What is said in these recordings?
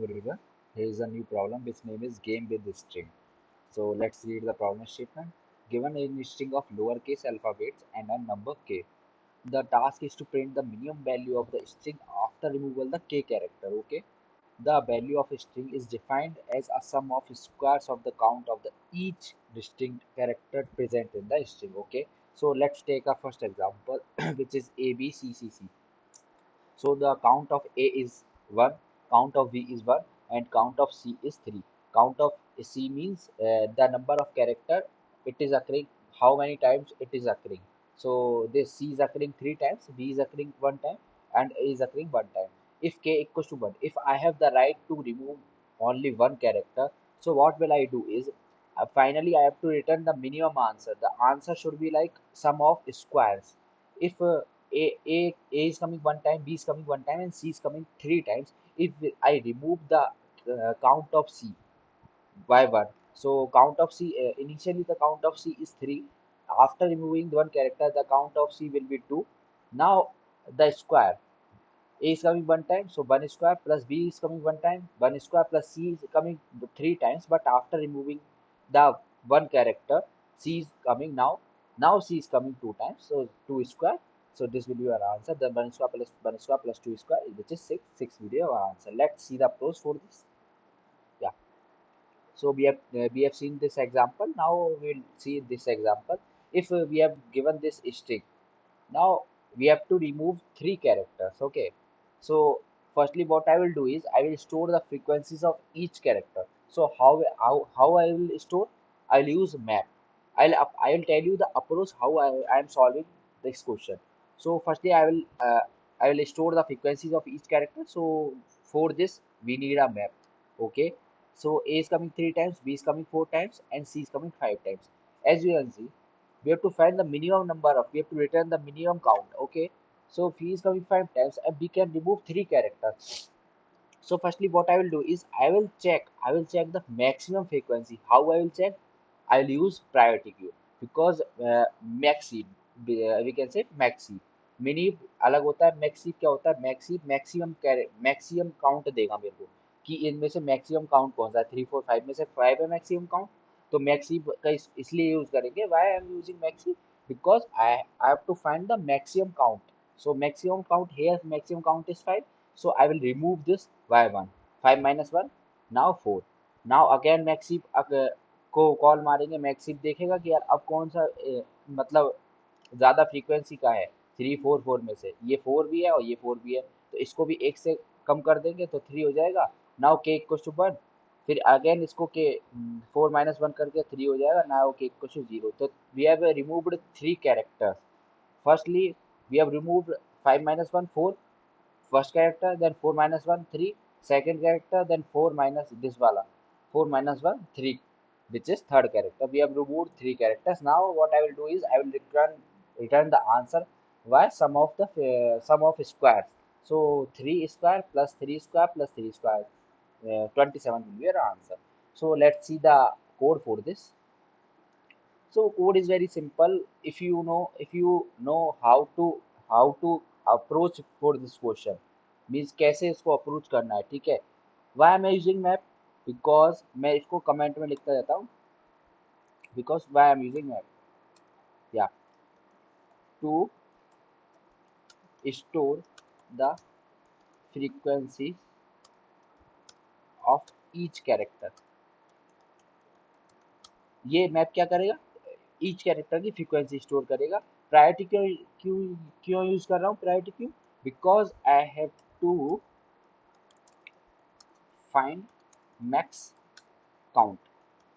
everyone. Here is a new problem which name is game with string. So let's read the problem statement. Given a string of lowercase alphabets and a number k, the task is to print the minimum value of the string after removal the k character. Okay, the value of a string is defined as a sum of squares of the count of the each distinct character present in the string. Okay, so let's take a first example which is a b c c c. So the count of A is 1, count of B is 1, and count of C is 3. Count of C means the number of character it is occurring, how many times it is occurring. So this C is occurring 3 times, B is occurring 1 time, and A is occurring 1 time. If K equals to 1, if I have the right to remove only one character, so what will I do is finally I have to return the minimum answer. The answer should be like sum of squares. If A is coming one time, B is coming one time, and C is coming three times. If I remove the count of C by one, so count of C initially the count of C is three. After removing one character, the count of C will be two. Now the square A is coming one time, so one square plus B is coming one time, one square plus C is coming three times. But after removing the one character, C is coming now. Now C is coming two times, so two square. So this will be our answer. The one square plus two square, which is six. Six will be our answer. Let's see the approach for this. Yeah. So we have seen this example. Now we'll see this example. If we have given this string, now we have to remove three characters. Okay, so firstly what I will do is I will store the frequencies of each character. So how I will store? I'll use map. I'll tell you the approach how I am solving this question. So firstly I will store the frequencies of each character. So for this we need a map. Okay, so A is coming three times, B is coming four times, and C is coming five times. As you can see, we have to find the minimum number of, we have to return the minimum count. Okay, so if he is coming five times and we can remove three characters. So firstly what I will do is I will check the maximum frequency. How I will check? I'll use priority queue because maxi we can say maxi mini अलग होता है. maxi क्या होता है? maxi maximum count देगा मेरे को कि इनमें से मैक्सिमम काउंट कौन सा है. थ्री फोर फाइव में से फाइव है मैक्सिमम काउंट. तो मैक्सी का इसलिए यूज करेंगे. Why I am using maxi? Because I have to find the maximum count. So maximum count here, maximum count is 5. So I will remove this by 1. 5 minus 1, now 4. Now again maxi को call मारेंगे. Maxi देखेगा कि यार अब कौन सा मतलब ज़्यादा फ्रीक्वेंसी का है. थ्री फोर फोर में से ये फोर भी है और ये फोर भी है, तो इसको भी एक से कम कर देंगे तो थ्री हो जाएगा. Now K equal to one. फिर अगेन इसको के फोर माइनस वन करके थ्री हो जाएगा. Now K equal to zero. तो we have removed three characters. Firstly, we have removed 5 minus 1, 4, first character, then 4 minus 1, 3, second character, then 4 minus this wala, 4 minus 1, 3, which is third character. We have removed 3 characters. Now what I will do is I will return the answer by sum of squares. So 3 square plus 3 square plus 3 square, 27 will be our answer. So let's see the code for this. So code is very simple. If you know how to approach for this question, means कैसे इसको approach करना है. ठीक है. Why am I using map? Because मैं इसको comment में लिखता जाता हूँ. Because why I am using map? Yeah, to store the frequency of each character. ये मैप क्या करेगा? ईच कैरेक्टर की फ्रीक्वेंसी स्टोर करेगा. प्रायोरिटी क्यों क्यों क्यों यूज कर रहा हूँ प्रायोरिटी क्यों? Because I have to find max count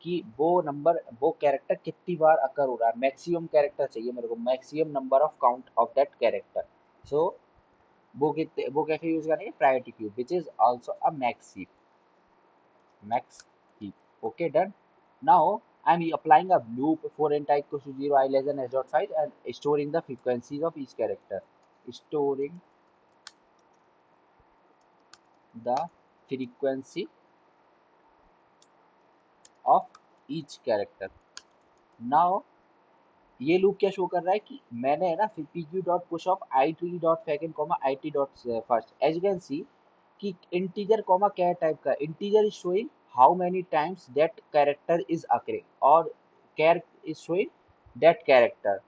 कि वो कैरेक्टर कितनी बार अकर हो रहा है. मैक्सिमम कैरेक्टर चाहिए मेरे को, maximum number of count of that character. So वो कैसे यूज करेंगे? Priority queue which is also a max heap. Max heap. Okay, done. Now I'm applying a loop for n equals to 0, I less than s dot 5 and storing the frequencies of each character. Storing the frequency of each character. Now ये loop क्या show कर रहा है कि मैंने है ना P Q dot push of I T dot second comma I T dot first. As you can see कि इंटीजर कॉमा क्या टाइप का, integer is showing how many times that character is occurring, और char is showing that character,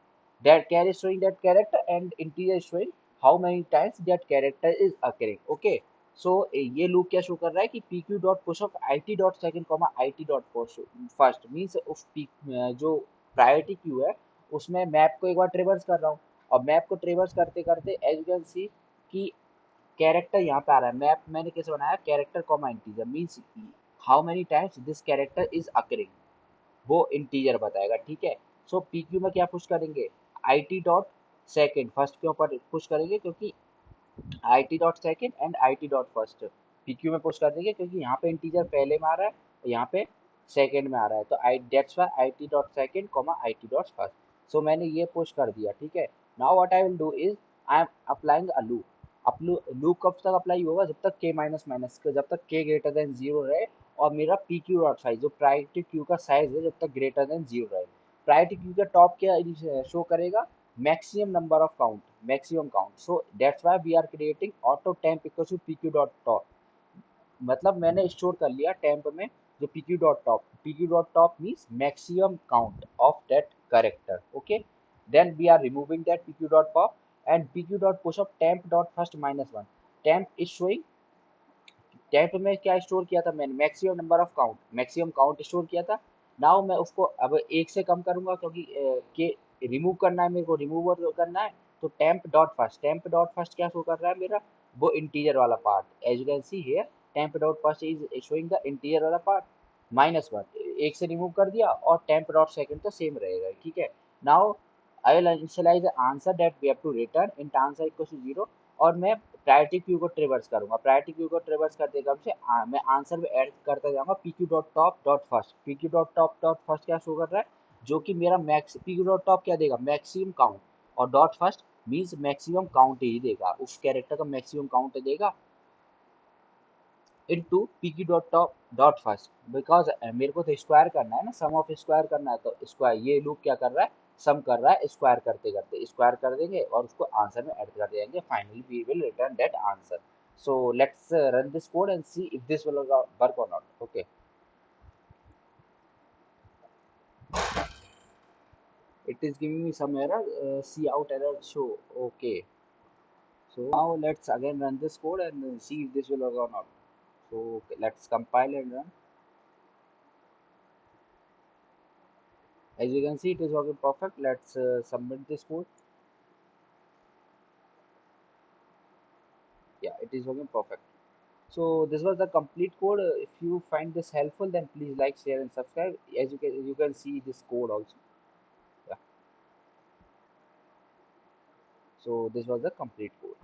that char is showing that character and integer is showing how many times that character is occurring. Okay, so ये loop क्या show कर रहा है कि pq dot push of it dot second comma it dot first means उस जो priority queue है उसमें मैप को एक बार ट्रेवर्स कर रहा हूँ, और मैप को ट्रेवर्स करते करते एज यू कैन सी कि कैरेक्टर यहाँ पे आ रहा है, मैप मैंने कैसे बनाया, character comma integer means how many times this character is occurring, वो इंटीजर बताएगा, ठीक है। सो पीक्यू में क्या पुश करेंगे, आई टी डॉट सेकेंड फर्स्ट के ऊपर पुश करेंगे, क्योंकि आई T dot second and I T dot first PQ में पुश कर देंगे, क्योंकि यहाँ पे इंटीजर पहले में आ रहा है, यहाँ पे सेकेंड में आ रहा है, तो I dates Y I T dot second comma I T dot first. So मैंने ये पुश कर दिया, ठीक है। Now what I will do is I am applying a loop. अब लूप कब तक अप्लाई होगा, जब तक के माइनस माइनस जब तक के ग्रेटर देन जीरो रहे, और मेरा पी क्यू डॉट साइज जो प्रायोरिटी क्यू का साइज है जब तक ग्रेटर देन जीरो रहे। प्रायोरिटी क्यू का टॉप क्या शो करेगा, maximum number of count, maximum count, so that's why we are creating auto temp equals to pq dot top, मतलब मैंने स्टोर कर लिया टेम्प में जो pq dot top means maximum count of that character. Okay, then we are removing that pq dot pop and pq dot push of temp dot first minus one, temp is showing, temp में क्या store किया था मैंने, maximum number of count, maximum count store किया था। Now मैं उसको अब एक से कम करूंगा, क्योंकि के रिमूव करना है मेरे को, रिमूव करना है, तो टेम्प डॉट फर्स्ट क्या शो कर रहा है मेरा, वो इंटीजर वाला part, as you can see here temp dot first is showing the integer वाला पार्ट माइनस वन, एक से रिमूव कर दिया, और टेम्प डॉट सेकंड तो सेम रहेगा, ठीक है। Now I will initialize the answer that we have to return in answer equal to zero, और मैं प्रायोरिटी क्यू को ट्रिवर्स करूंगा, प्रायोरिटी क्यू को ट्रिवर्स करते क्रम से मैं आंसर में ऐड करता जाऊंगा P Q dot top dot first, P Q dot top dot first क्या शो कर रहा है, जो कि मेरा max P Q dot top क्या देगा, मैक्सिमम काउंट, और dot first means maximum count ही देगा, उस कैरेक्टर का मैक्सिमम काउंट देगा into P Q dot top dot first, because मेरे को तो स्क्वायर करना है ना, सम ऑफ स्क्वायर करना है, तो स्क्वायर ये लूप क्या कर रहा है, सम कर रहा है, स्क्वायर करते करते स्क्वायर कर देंगे और उसको आंसर में ऐड कर देंगे, finally we will return that answer. So let's run this code and see if this will work or not. Okay, it is giving me some error, see out error show. Okay, so now let's again run this code and see if this will work or not. So okay, let's compile and run. As you can see, it is working perfect. Let's submit this code. Yeah, it is working perfect. So this was the complete code. If you find this helpful, then please like, share, and subscribe. As you can see this code also. Yeah. So this was the complete code.